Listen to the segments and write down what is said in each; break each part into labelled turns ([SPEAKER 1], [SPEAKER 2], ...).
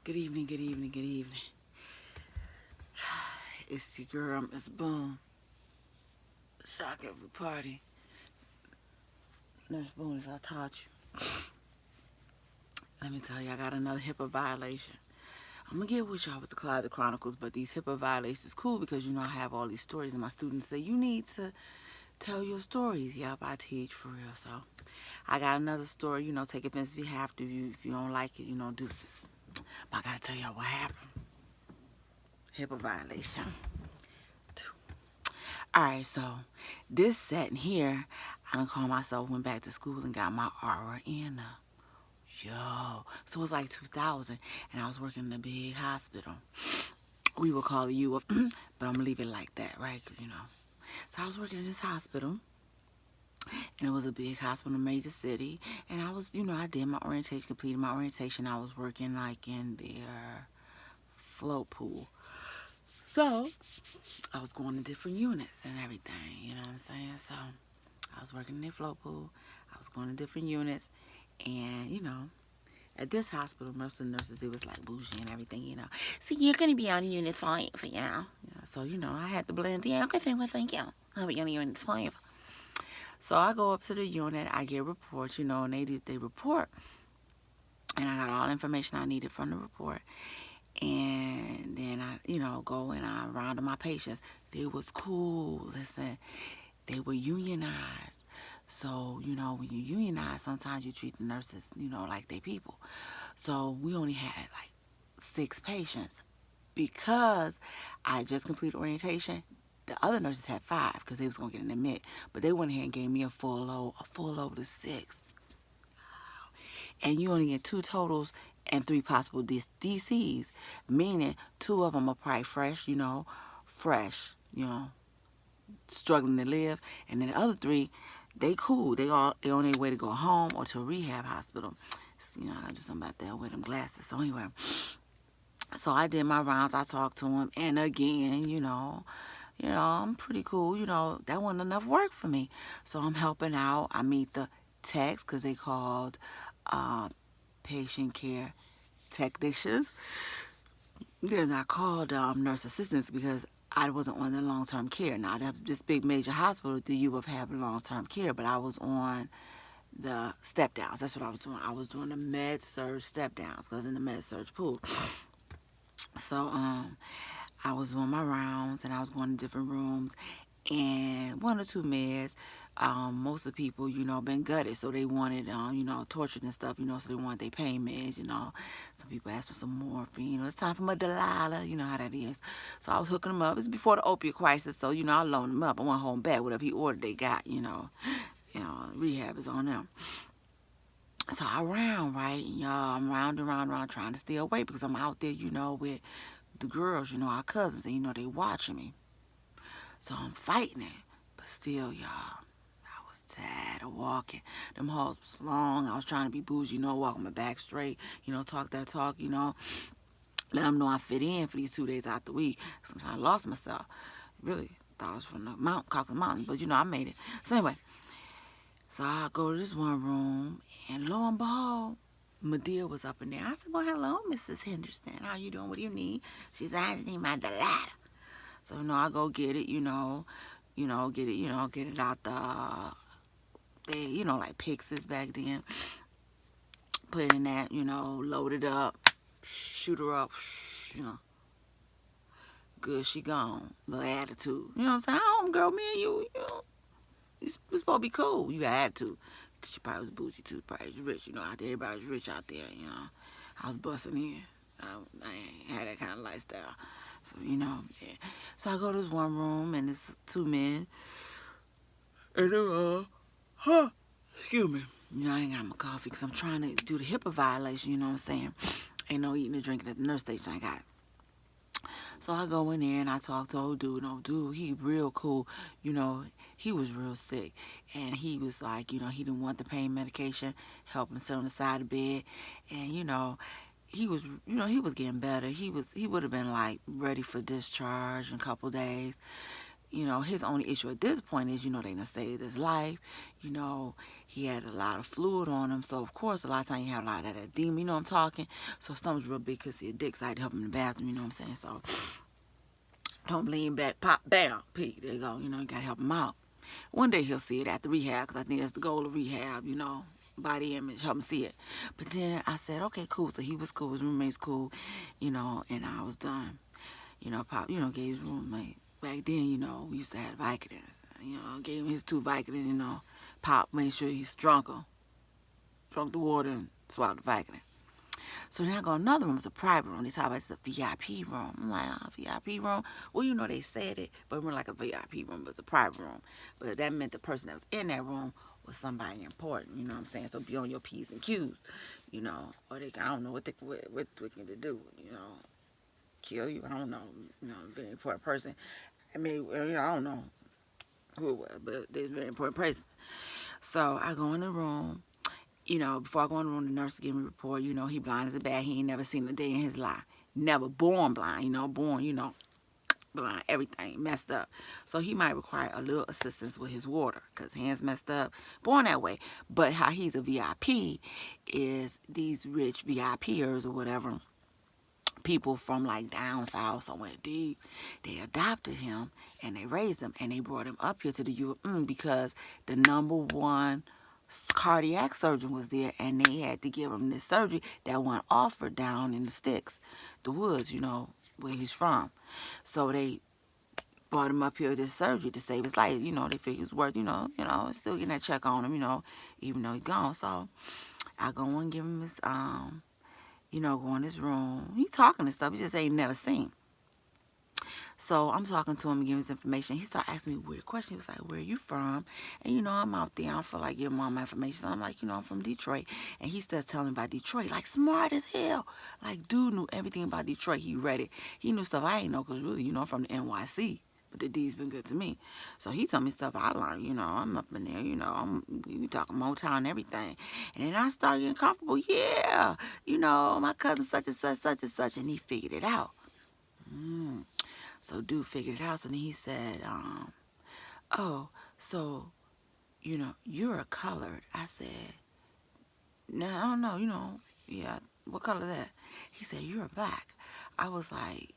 [SPEAKER 1] Good evening, good evening, good evening. It's your girl, Miss Boone. Shock every party. Nurse Boone, as I taught you. Let me tell you, I got another HIPAA violation. I'm going to get with y'all with the Closet Chronicles, but these HIPAA violations is cool because, I have all these stories, and my students say, you need to tell your stories. Yep, I teach for real. So I got another story. Take offense if you have to. If you don't like it, deuces. But I got to tell y'all what happened. HIPAA violation. Alright, so this setting here, I done called myself, went back to school and got my RN. Yo. So it was like 2000, and I was working in a big hospital. We would call it U of, but I'm gonna leave it like that, right? 'Cause, So I was working in this hospital, and it was a big hospital in a major city. And I was, I did my orientation, completed my orientation. I was working like in their float pool. So I was going to different units and everything, you know what I'm saying? So I was working in their float pool. I was going to different units. And, at this hospital, most of the nurses, it was like bougie and everything, So you're going to be on unit 5, So, I had to blend in. Okay, thank you. I'll be on unit 5. So I go up to the unit. I get reports, and they report. And I got all the information I needed from the report. And then I, go and I round up my patients. They was cool. Listen, they were unionized. So, when you unionize, sometimes you treat the nurses, like they people. So we only had like 6 patients. Because I just completed orientation, the other nurses had 5 because they was going to get an admit. But they went ahead and gave me a full load of 6. And you only get 2 totals and 3 possible DCs, meaning 2 of them are probably fresh, struggling to live, and then the other 3, they cool, they on their way to go home or to a rehab hospital. So, I gotta do something about that with them glasses. So anyway, so I did my rounds, I talked to them, and again, I'm pretty cool, that wasn't enough work for me. So I'm helping out. I meet the techs, because they called patient care technicians. They're not called nurse assistants because I wasn't on the long-term care. Now, this big major hospital, the U of have long-term care, but I was on the step-downs. That's what I was doing. I was doing the med-surg step-downs because in the med-surg pool. So, I was doing my rounds, and I was going to different rooms, and 1 or 2 meds. Most of the people, been gutted, so they wanted, tortured and stuff, so they wanted their pain meds, Some people asked for some morphine, it's time for my Delilah, you know how that is. So I was hooking them up. It's before the opiate crisis, so, I loaned them up. I went home back, whatever he ordered, they got, rehab is on them. So I round, right, y'all, I'm round and round, trying to stay awake because I'm out there, with the girls, our cousins, and, they watching me. So I'm fighting it, but still, y'all, tired of walking. Them halls was long. I was trying to be bougie, walking my back straight, talk that talk, let them know I fit in for these 2 days out the week. Sometimes I lost myself. Really thought I was from the Caucasus Mountains, but I made it. So anyway, so I go to this one room, and lo and behold, Medea was up in there. I said, well, hello, Mrs. Henderson. How you doing? What do you need? She said, I need my Delilah. So, I go get it, get it out they, like Pixis back then. Put it in that, load it up, shoot her up, Good, she gone. Little attitude. You know what I'm saying? Home girl, me and you supposed to be cool. You got attitude. Cause she probably was bougie too, probably rich, out there. Everybody's rich out there, I was busting in. I ain't had that kind of lifestyle. So, yeah. So I go to this one room, and it's 2 men. And they're, excuse me. I ain't got my coffee because I'm trying to do the HIPAA violation, you know what I'm saying? Ain't no eating or drinking at the nurse station, I got it. So I go in there and I talk to old dude. Old dude, he real cool. He was real sick. And he was like, he didn't want the pain medication, help him sit on the side of the bed. And, he was, he was getting better. He would have been like ready for discharge in a couple days. you know, his only issue at this point is, you know, they done saved his life. You know, he had a lot of fluid on him. So, of course, a lot of times you have a lot of that edema. You know what I'm talking? So, stomach's real big because his dick, so I had to help him in the bathroom. You know what I'm saying? So, don't lean back, pop, bam, pee. There you go. You know, you got to help him out. One day he'll see it after rehab, because I think that's the goal of rehab, you know, body image, help him see it. But then I said, okay, cool. So he was cool, his roommate's cool, you know, and I was done. You know, Pop, you know, gave his roommate. Back then, you know, we used to have Vicodins. You know, gave him his 2 Vicodins, you know. Pop made sure he's drunk the water and swallowed the Vicodin. So then I go another room. It's a private room. They talk about it's a VIP room. I'm like, VIP room? Well, you know, they said it, but we're like a VIP room, but it's a private room. But that meant the person that was in that room was somebody important, you know what I'm saying? So be on your P's and Q's, you know, or they, I don't know what they can do, you know, kill you, I don't know, you know, very important person. I mean, you know, I don't know who it was, but they're a very important person. So I go in the room. You know, before I go in the room, the nurse give me a report. You know, he blind as a bat. He ain't never seen a day in his life. Never born blind, you know, born, you know, blind, everything messed up. So he might require a little assistance with his water because hands messed up, born that way. But how he's a VIP is these rich VIPers or whatever, people from like down south, somewhere deep, they adopted him and they raised him and they brought him up here to the U because the #1 cardiac surgeon was there and they had to give him this surgery that wasn't offered down in the sticks, the woods, you know, where he's from. So they brought him up here this surgery to save his life. You know, they figured it's worth, you know, still getting that check on him, you know, even though he's gone. So I go and give him his, you know, go in his room. He talking and stuff. He just ain't never seen. So I'm talking to him and giving his information. He started asking me weird questions. He was like, where are you from? And, you know, I'm out there. I don't feel like giving him all my information. So I'm like, you know, I'm from Detroit. And he starts telling me about Detroit, like smart as hell. Like, dude knew everything about Detroit. He read it. He knew stuff I ain't know because really, you know, I'm from the NYC. But the D's been good to me. So he told me stuff I learned, you know. I'm up in there, you know. We talking Motown and everything. And then I started getting comfortable. Yeah, you know, my cousin such and such, such and such. And he figured it out. So dude figured it out. So then he said, oh, so, you know, you're a colored. I said, no, I don't know, you know, yeah, what color is that? He said, you're a black. I was like,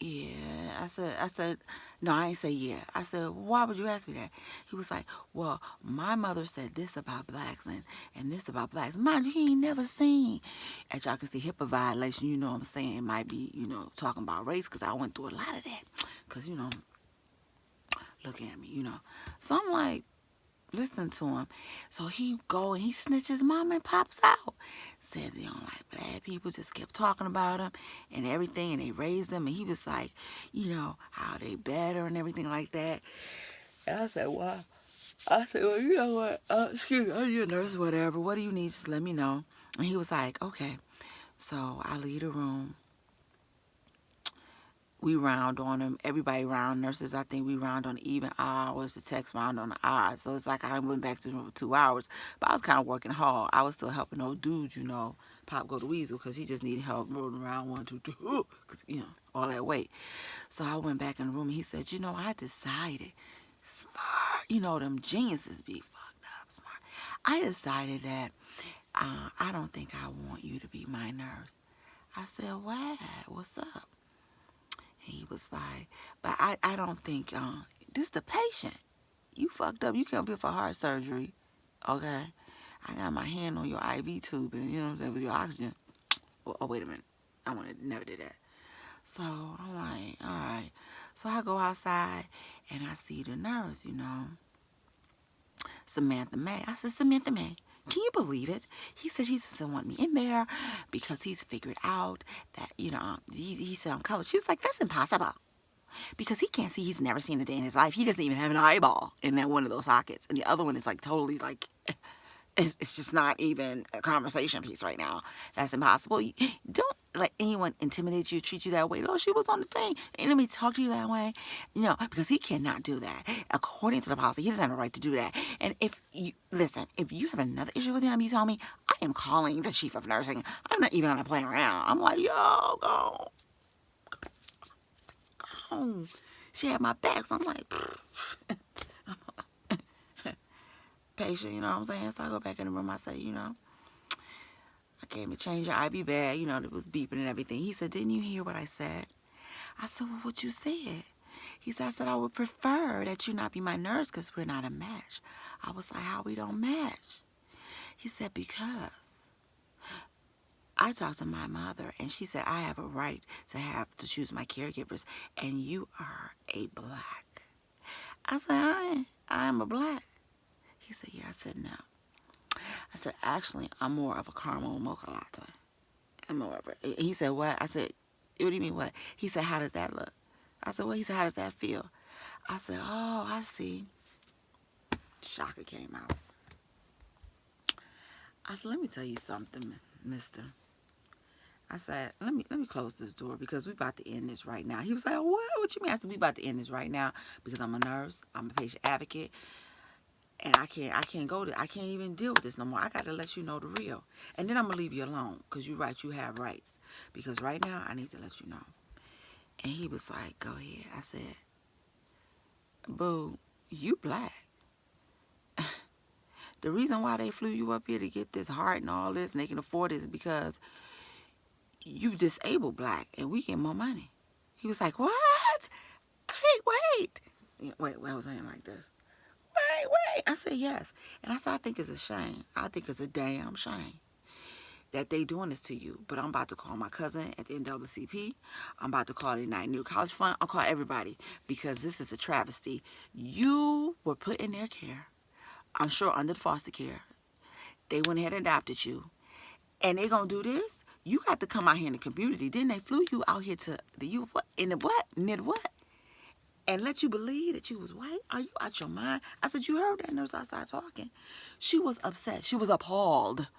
[SPEAKER 1] yeah. I said, no, I ain't say yeah. I said, why would you ask me that? He was like, well, my mother said this about blacks and this about blacks. Mind you, he ain't never seen. As y'all can see, HIPAA violation, you know what I'm saying, it might be, you know, talking about race because I went through a lot of that. Because, you know, look at me, you know. So I'm like, listen to him. So he go and he snitches mom and pops out. Said they don't like black people, just kept talking about him and everything, and they raised them, and he was like, you know, how they better and everything like that. And I said, well, you know what, excuse me, you're a nurse or whatever, what do you need, just let me know. And he was like, okay. So I leave the room. We round on them. Everybody round. Nurses, I think we round on even hours. The techs round on the odds. So it's like I went back to the room for 2 hours. But I was kind of working hard. I was still helping those dudes, you know, Pop go to Weasel because he just needed help rolling around 1, 2, 3, because, you know, all that weight. So I went back in the room and he said, you know, I decided, smart, you know, them geniuses be fucked up, smart. I decided that I don't think I want you to be my nurse. I said, what? What's up? He was like, but I don't think, this the patient. You fucked up. You can't be for heart surgery, okay? I got my hand on your IV tube, and you know what I'm saying, with your oxygen. Oh, wait a minute. I never did that. So I'm like, all right. So I go outside, and I see the nurse, you know, Samantha May. I said, Samantha May, can you believe it? He said he doesn't want me in there because he's figured out that, you know, he said I'm colored. She was like, that's impossible. Because he can't see, he's never seen a day in his life. He doesn't even have an eyeball in that one of those sockets. And the other one is like totally like, it's just not even a conversation piece right now. That's impossible. Don't let anyone intimidate you, treat you that way. Oh, she was on the thing. And let me talk to you that way. You know, because he cannot do that. According to the policy, he doesn't have a right to do that. And if you, listen, if you have another issue with him, you tell me, I am calling the chief of nursing. I'm not even going to play around. I'm like, yo, go. She had my back. So I'm like, patient, you know what I'm saying? So I go back in the room. I say, you know, I came to change your IV bag. You know, it was beeping and everything. He said, didn't you hear what I said? I said, well, what you said? He said, I would prefer that you not be my nurse because we're not a match. I was like, how we don't match? He said, because I talked to my mother, and she said, I have a right to choose my caregivers, and you are a black. I said, I am a black. He said, yeah. I said, no. I said, actually, I'm more of a caramel mocha latte. I'm more of a, he said, what? I said, what do you mean what? He said, how does that look? I said, well, he said, how does that feel? I said, oh, I see. Shocker came out. I said, let me tell you something, mister. I said, let me close this door because we about to end this right now. He was like, what? What you mean? I said, we about to end this right now because I'm a nurse, I'm a patient advocate, and I can't even deal with this no more. I gotta let you know the real. And then I'm gonna leave you alone because you're right, you have rights. Because right now I need to let you know. And he was like, go ahead. I said, boo, you black. The reason why they flew you up here to get this heart and all this and they can afford it is because you disabled black and we get more money. He was like, what? Wait. Wait, I was saying like this. Wait. I said, yes. And I said, I think it's a shame. I think it's a damn shame that they doing this to you. But I'm about to call my cousin at the NAACP. I'm about to call the United New College Fund. I'll call everybody because this is a travesty. You were put in their care. I'm sure under the foster care. They went ahead and adopted you. And they gonna do this? You got to come out here in the community. Then they flew you out here to the U what? In the what? Near the what? And let you believe that you was white? Are you out your mind? I said, you heard that nurse outside talking. She was upset. She was appalled.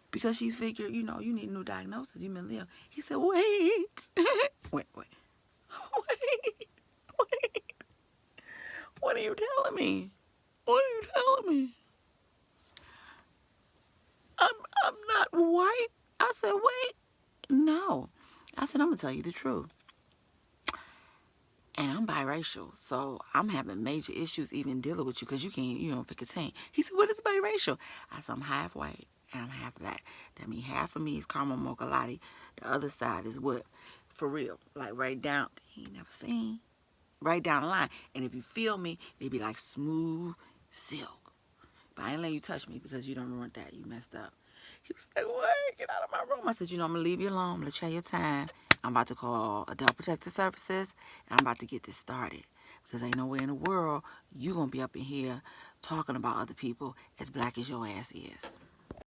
[SPEAKER 1] Because she figured, you know, you need a new diagnosis. You mentally ill. He said, wait. wait. What are you telling me? What are you telling me? I'm not white. I said, wait. No. I said, I'm going to tell you the truth. And I'm biracial, so I'm having major issues even dealing with you because you can't, you know, pick a team. He said, what is biracial? I said, I'm half white and I'm half black. That means half of me is caramel mocha latte. The other side is what? For real. Like right down, he ain't never seen. Right down the line. And if you feel me, they be like smooth silk. But I ain't letting you touch me because you don't ruin that. You messed up. He was like, what? Get out of my room. I said, you know, I'm going to leave you alone. I'm going to let you have your time. I'm about to call Adult Protective Services, and I'm about to get this started. Because ain't no way in the world you going to be up in here talking about other people as black as your ass is.